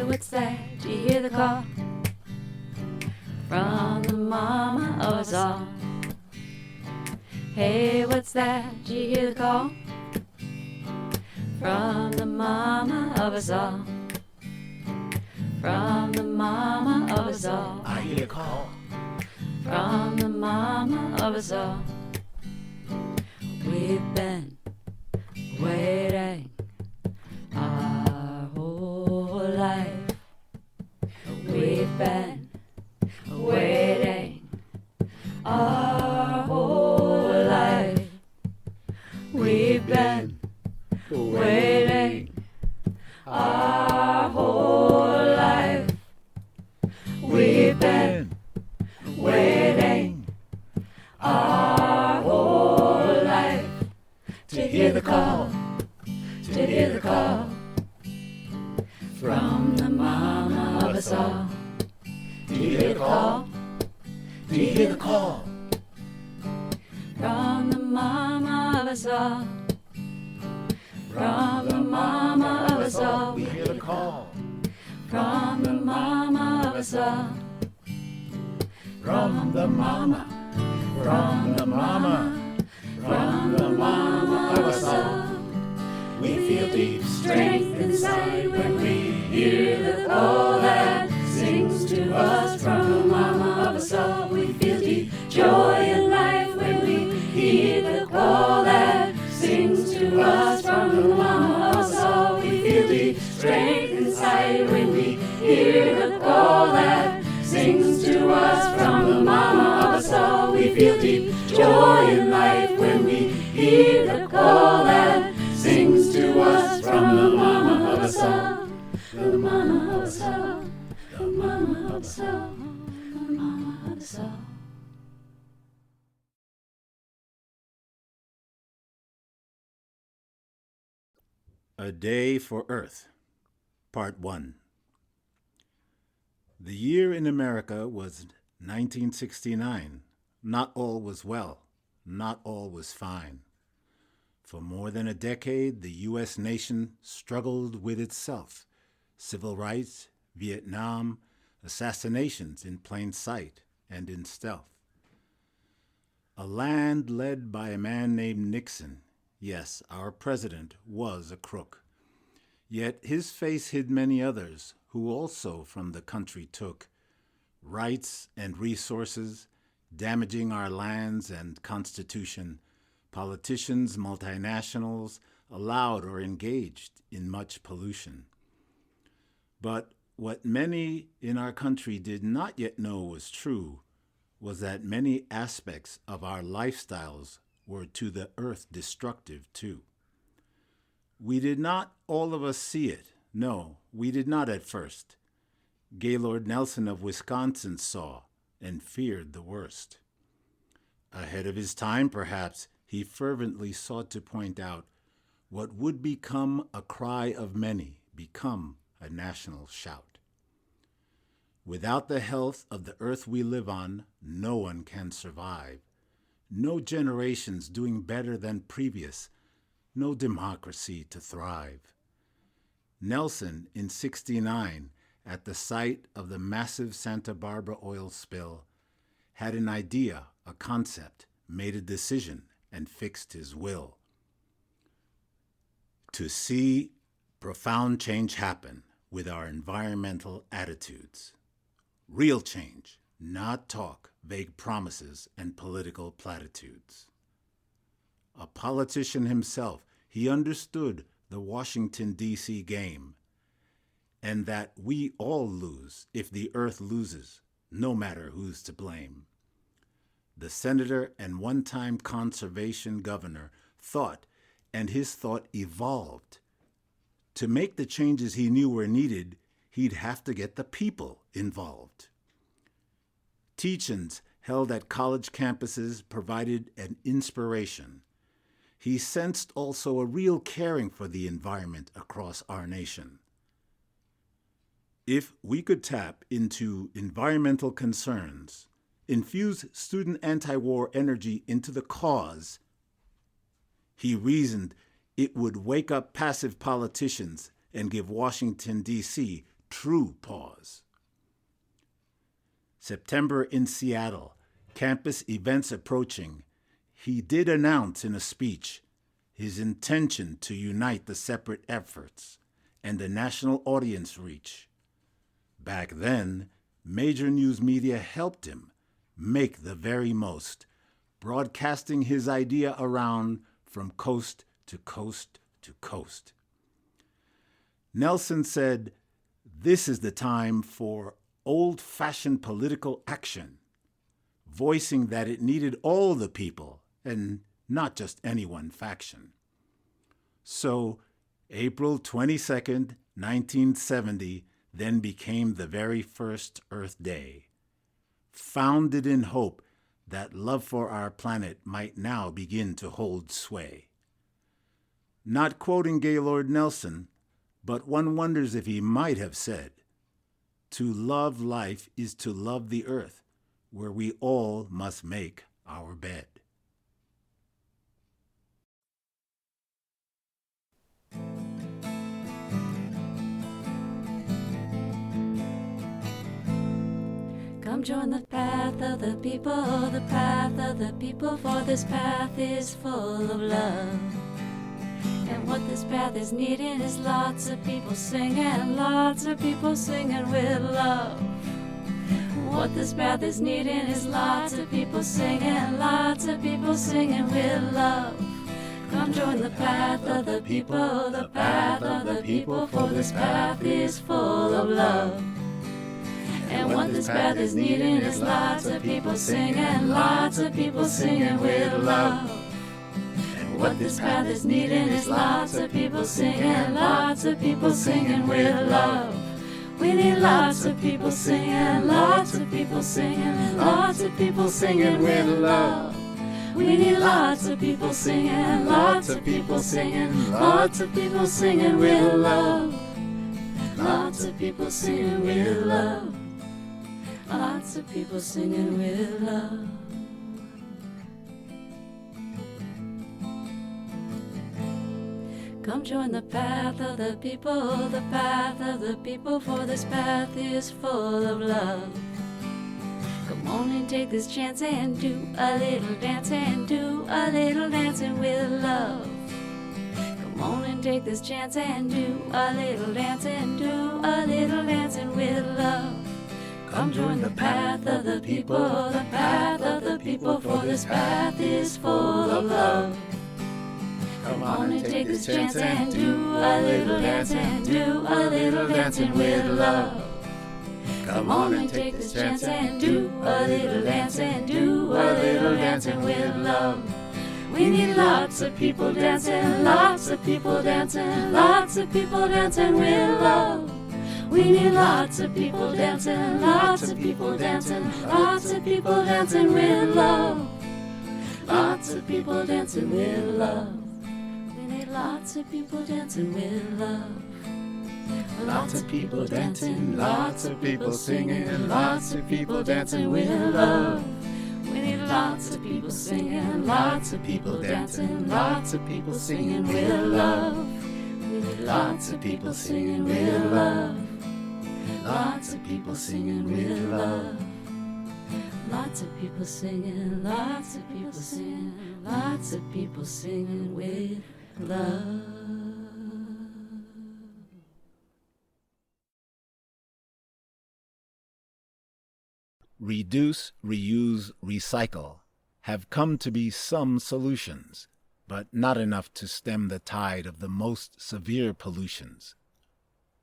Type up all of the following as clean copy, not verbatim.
what's that? Do you hear the call? From the mama of us all. Hey, what's that? Do you hear the call? From the mama of us all. From the mama of us all. I hear a call. From the mama of us all. We've been waiting our whole life. We've been waiting our whole life. We've been waiting our whole life. We've been waiting our whole life to hear the call, to hear the call from the mama of us all. Do you hear the call? Do you hear the call? From the mama of us all. From the mama of us all. We hear the call. From the mama of us all. From the mama. From the mama. From the mama of us all. We feel deep strength inside when we hear the call that sings to us from the mama of us all. We feel deep joy in life when we hear the call that sings to us from the mama of us all. We feel deep strength inside when we hear the call that sings to us from the mama of us all. We feel deep joy in life when we hear the call that sings to us from the mama of us all. The mama of us all. The mama of us all. The mama of us all. A Day for Earth, Part 1. The year in America was 1969. Not all was well. Not all was fine. For more than a decade, the U.S. nation struggled with itself. Civil rights, Vietnam, assassinations in plain sight and in stealth. A land led by a man named Nixon. Yes, our president was a crook. Yet his face hid many others who also from the country took rights and resources, damaging our lands and constitution. Politicians, multinationals, allowed or engaged in much pollution. But what many in our country did not yet know was true was that many aspects of our lifestyles were to the earth destructive too. We did not all of us see it. No, we did not at first. Gaylord Nelson of Wisconsin saw and feared the worst. Ahead of his time, perhaps, he fervently sought to point out what would become a cry of many, become a national shout. Without the health of the earth we live on, no one can survive. No generations doing better than previous, no democracy to thrive. Nelson, in '69, at the site of the massive Santa Barbara oil spill, had an idea, a concept, made a decision, and fixed his will. To see profound change happen with our environmental attitudes. Real change, not talk, vague promises, and political platitudes. A politician himself, he understood the Washington, D.C. game, and that we all lose if the earth loses, no matter who's to blame. The senator and one-time conservation governor thought, and his thought evolved. To make the changes he knew were needed, he'd have to get the people involved. Teach-ins held at college campuses provided an inspiration. He sensed also a real caring for the environment across our nation. If we could tap into environmental concerns, infuse student anti-war energy into the cause, he reasoned it would wake up passive politicians and give Washington, D.C. true pause. September in Seattle, campus events approaching, he did announce in a speech his intention to unite the separate efforts and the national audience reach. Back then, major news media helped him make the very most, broadcasting his idea around from coast to coast to coast. Nelson said, "This is the time for old-fashioned political action," voicing that it needed all the people and not just any one faction. So, April 22nd, 1970, then became the very first Earth Day, founded in hope that love for our planet might now begin to hold sway. Not quoting Gaylord Nelson, but one wonders if he might have said, "To love life is to love the earth, where we all must make our bed." Come join the path of the people, for this path is full of love. And what this path is needing is lots of people singing with love. What this path is needing is lots of people singing with love. Come join the path of the people, for this path is full of love. And what this path is needing is lots of people singing with love. And what this path is needing is lots of people singing with love. We need lots of people singing with love. We need lots of people singing with love. Lots of people singing with love. Lots of people singing with love. Come join the path of the people, for this path is full of love. Come on and take this chance and do a little dancing with love. Come on and take this chance and do a little dancing with love. Come join the path of the people, for this path is full of love. Come on and take this chance and do a little dancing with love. Come on and take this chance and do a little dancing with love. We need lots of people dancing with love. We need lots of people dancing with love. Lots of people dancing with love. We need lots of people dancing with love. Lots of people dancing, lots of people singing, lots of people dancing with love. We need lots of people singing, lots of people dancing, lots of people singing with love. We need lots of people singing with love. Lots of people singing with love. Lots of people singing, lots of people singing, lots of people singing with love. Reduce, reuse, recycle have come to be some solutions, but not enough to stem the tide of the most severe pollutions.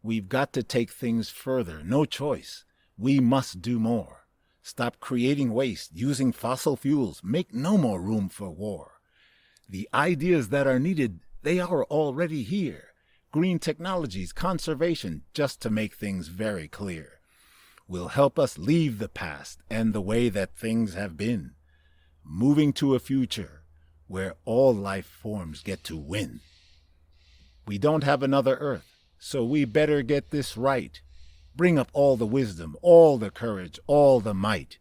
We've got to take things further, no choice. We must do more. Stop creating waste, using fossil fuels, make no more room for war. The ideas that are needed, they are already here. Green technologies, conservation, just to make things very clear, will help us leave the past and the way that things have been, moving to a future where all life forms get to win. We don't have another Earth, so we better get this right. Bring up all the wisdom, all the courage, all the might,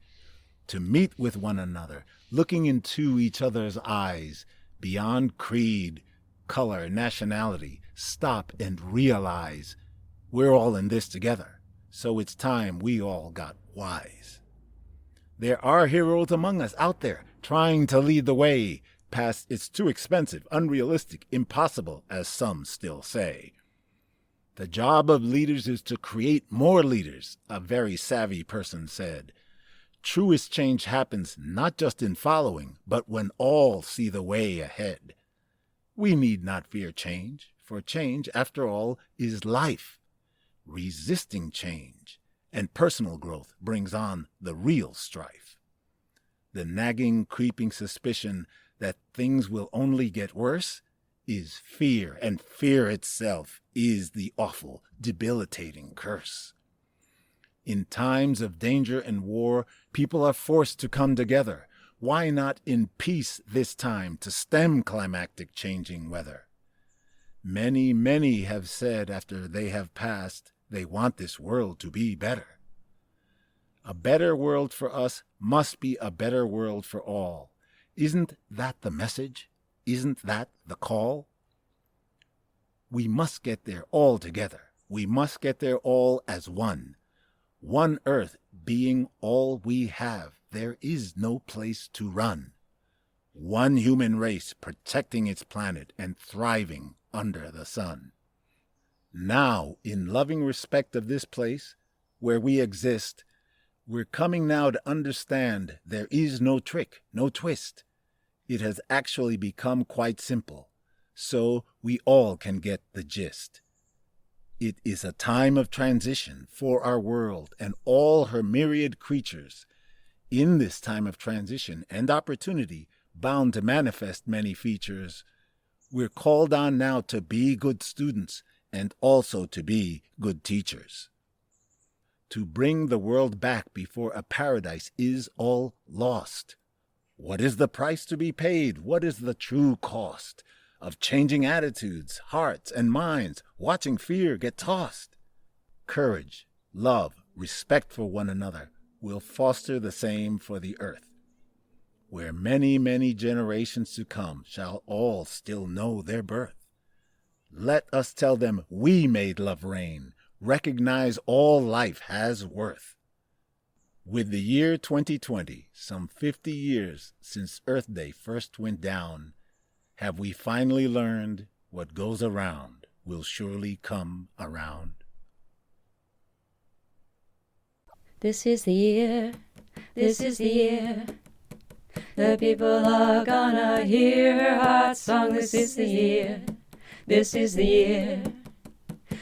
to meet with one another, looking into each other's eyes, beyond creed, color, nationality. Stop and realize We're all in this together, so it's time we all got wise. There are heroes among us out there trying to lead the way past it's too expensive, unrealistic, impossible, as some still say. The job of leaders is to create more leaders, a very savvy person said. Truest change happens not just in following, but when all see the way ahead. We need not fear change, for change, after all, is life. Resisting change and personal growth brings on the real strife. The nagging, creeping suspicion that things will only get worse is fear, and fear itself is the awful, debilitating curse. In times of danger and war, people are forced to come together. Why not in peace this time to stem climactic changing weather? Many, many have said after they have passed, they want this world to be better. A better world for us must be a better world for all. Isn't that the message? Isn't that the call? We must get there all together. We must get there all as one. One earth being all we have, there is no place to run. One human race protecting its planet and thriving under the sun. Now, in loving respect of this place, where we exist, we're coming now to understand there is no trick, no twist. It has actually become quite simple, so we all can get the gist. It is a time of transition for our world and all her myriad creatures. In this time of transition and opportunity, bound to manifest many features, we're called on now to be good students and also to be good teachers. To bring the world back before a paradise is all lost. What is the price to be paid? What is the true cost of changing attitudes, hearts, and minds, watching fear get tossed? Courage, love, respect for one another will foster the same for the earth, where many, many generations to come shall all still know their birth. Let us tell them we made love reign, recognize all life has worth. With the year 2020, some 50 years since Earth Day first went down, have we finally learned what goes around will surely come around? This is the year, this is the year. The people are gonna hear her heart song. This is the year, this is the year.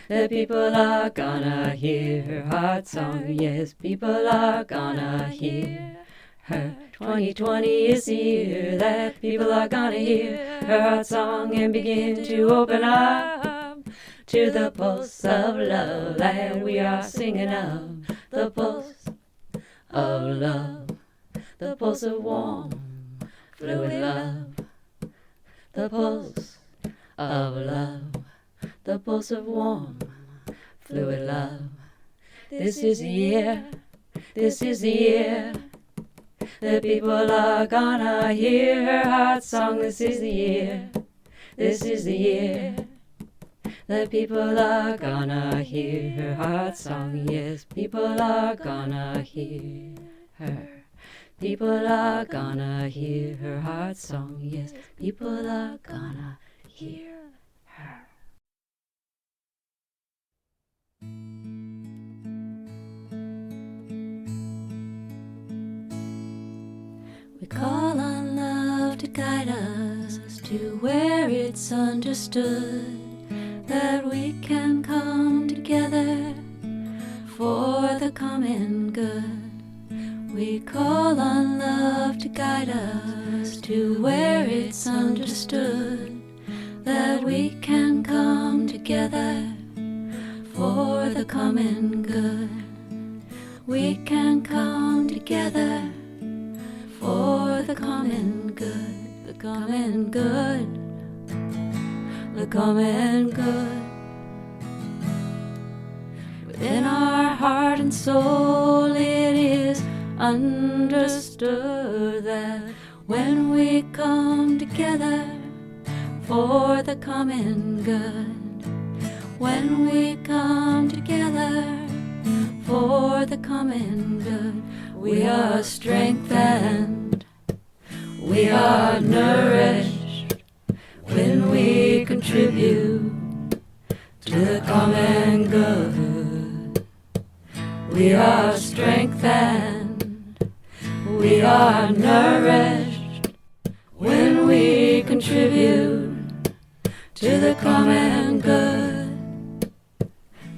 The people are gonna hear her heart song. Yes, people are gonna hear her. 2020 is the year that people are gonna hear her heart song and begin to open up to the pulse of love that we are singing of. The pulse of love, the pulse of warm, fluid love. The pulse of love, the pulse of warm, fluid love. This is the year, this is the year. The people are gonna hear her heart song. This is the year, this is the year. The people are gonna hear her heart song. Yes, people are gonna hear her. People are gonna hear her heart song. Yes, people are gonna hear her. We call on love to guide us to where it's understood that we can come together for the common good. We call on love to guide us to where it's understood that we can come together for the common good. We can come together for the common good, the common good, the common good. Within our heart and soul it is understood that when we come together for the common good, when we come together together for the common good. We are strengthened, we are nourished when we contribute to the common good. We are strengthened, we are nourished when we contribute to the common good.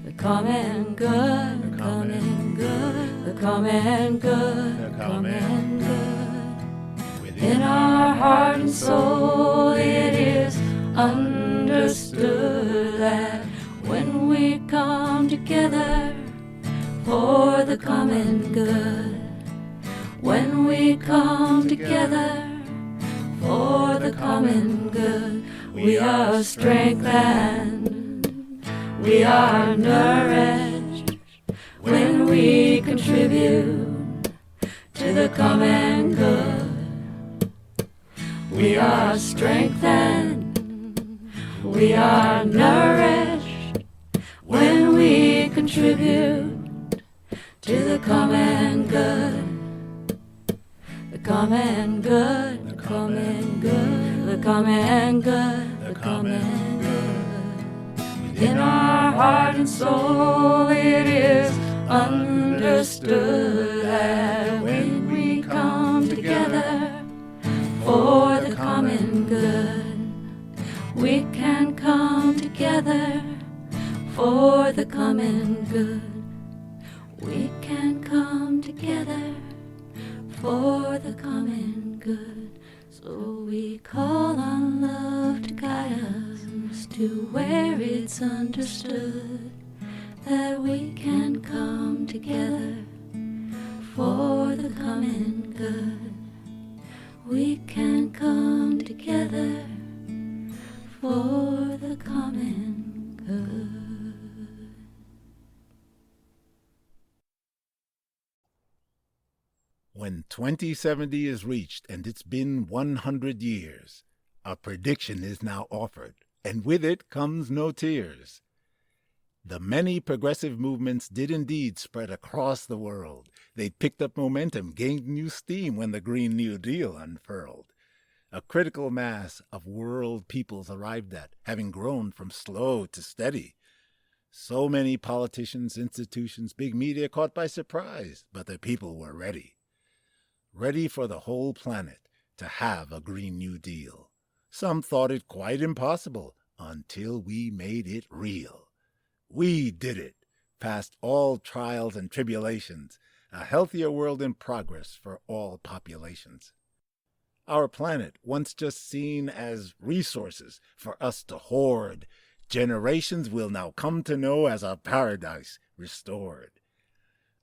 The common good, the common good, the common good, the common good. Within our heart and soul it is understood that when we come together for the common good, when we come together for the common good, we are strengthened, we are nourished when we contribute to the common good. We are strengthened, we are nourished when we contribute to the common good. The common good, the common good, the common good, the common good. Within our heart and soul it is understood that when we come together for the common good, we can come together for the common good. We can come together for the common good. So we call on love to guide us to where it's understood that we can come together for the common good. We can come together for the common good. When 2070 is reached and it's been 100 years, a prediction is now offered, and with it comes no tears. The many progressive movements did indeed spread across the world. They picked up momentum, gained new steam when the Green New Deal unfurled. A critical mass of world peoples arrived at, having grown from slow to steady. So many politicians, institutions, big media caught by surprise, but the people were ready. Ready for the whole planet to have a Green New Deal. Some thought it quite impossible until we made it real. We did it, past all trials and tribulations, a healthier world in progress for all populations. Our planet, once just seen as resources for us to hoard, generations will now come to know as a paradise restored.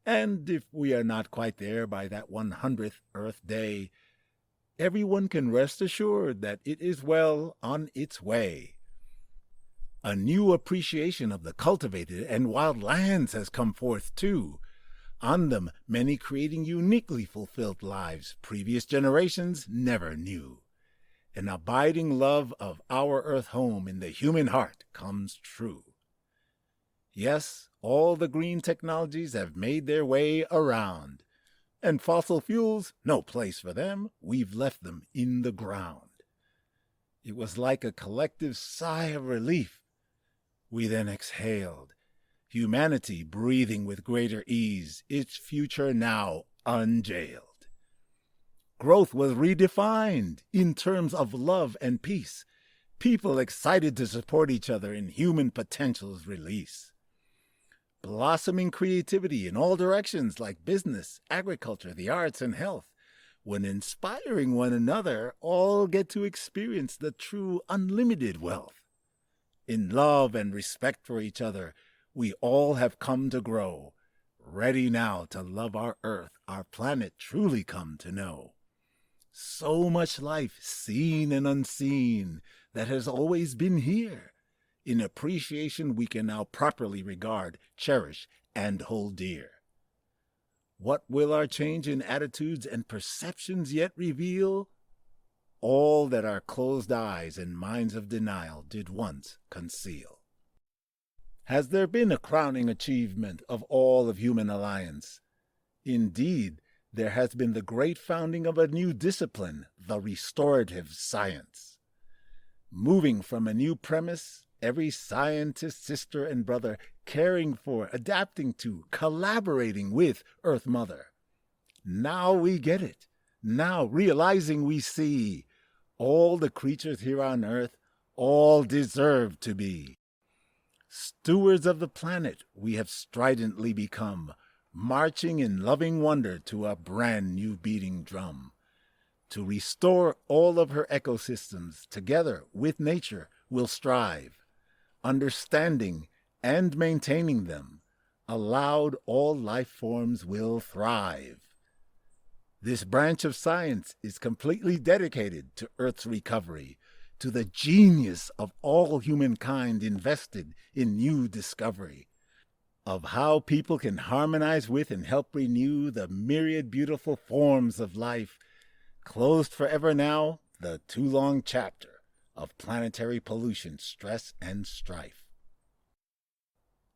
And if we are not quite there by that 100th Earth Day, everyone can rest assured that it is well on its way. A new appreciation of the cultivated and wild lands has come forth too. On them, many creating uniquely fulfilled lives previous generations never knew. An abiding love of our earth home in the human heart comes true. Yes, all the green technologies have made their way around, and fossil fuels, no place for them, we've left them in the ground. It was like a collective sigh of relief. We then exhaled, humanity breathing with greater ease, its future now unjailed. Growth was redefined in terms of love and peace, people excited to support each other in human potential's release. Blossoming creativity in all directions like business, agriculture, the arts, and health. When inspiring one another, all get to experience the true unlimited wealth. In love and respect for each other, we all have come to grow, ready now to love our earth, our planet truly come to know. So much life, seen and unseen, that has always been here. In appreciation we can now properly regard, cherish, and hold dear. What will our change in attitudes and perceptions yet reveal? All that our closed eyes and minds of denial did once conceal. Has there been a crowning achievement of all of human alliance? Indeed, there has been the great founding of a new discipline, the restorative science. Moving from a new premise, every scientist, sister, and brother caring for, adapting to, collaborating with Earth Mother. Now we get it. Now realizing we see all the creatures here on Earth, all deserve to be. Stewards of the planet we have stridently become, marching in loving wonder to a brand new beating drum. To restore all of her ecosystems, together with nature, we'll strive. Understanding and maintaining them, allowed all life forms will thrive. This branch of science is completely dedicated to Earth's recovery, to the genius of all humankind invested in new discovery, of how people can harmonize with and help renew the myriad beautiful forms of life. Closed forever now, the too long chapter of planetary pollution, stress, and strife.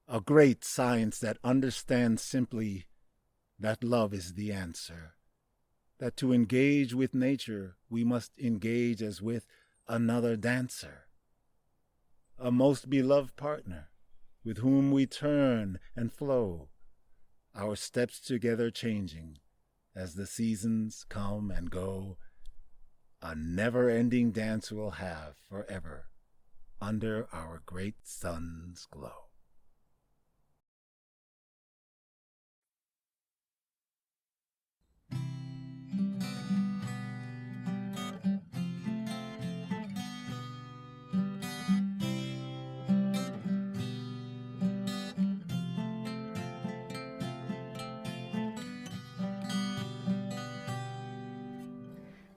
A great science that understands simply that love is the answer, that to engage with nature we must engage as with another dancer, a most beloved partner with whom we turn and flow, our steps together changing as the seasons come and go. A never-ending dance we'll have forever under our great sun's glow.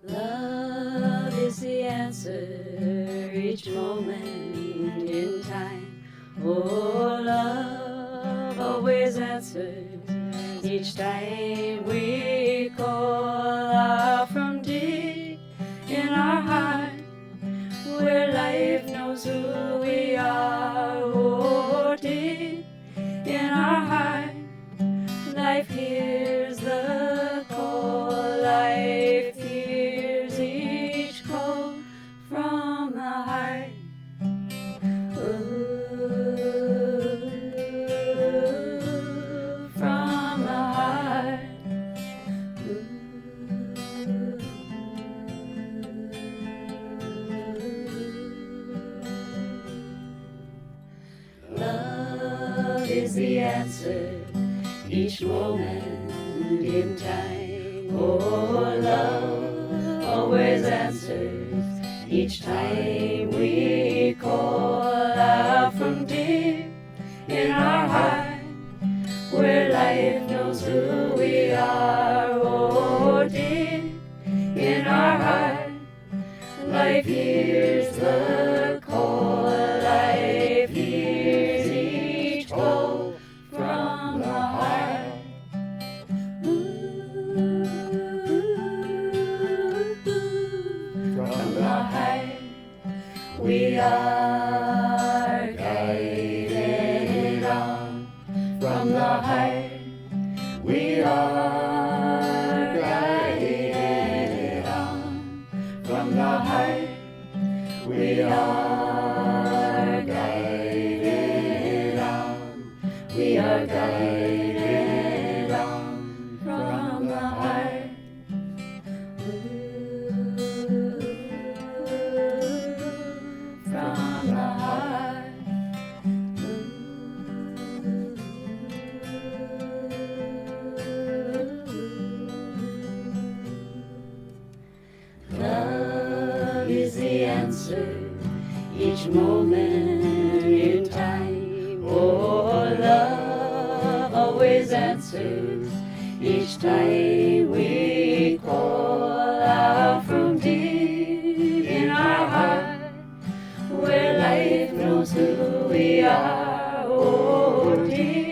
Love is the answer each moment in time. Oh, love always answers each time we call out from deep in our heart, where life knows who we are. Oh, deep in our heart, life hears the call. Life hears each call from the heart. Ooh, from the heart. Love is the answer each moment in time. Oh, love always answers each time we call out from deep in our heart, where life knows who we are. Oh, deep in our heart, life hears the call. Life hears each call from the heart. From the heart, we are guided on. From the heart, we are guided on. From the heart, we are guided on. We are guided on from the heart. From the heart. Love is the answer each moment in time. Oh, love always answers each time we call out from deep in our heart, where life knows who we are. Oh, deep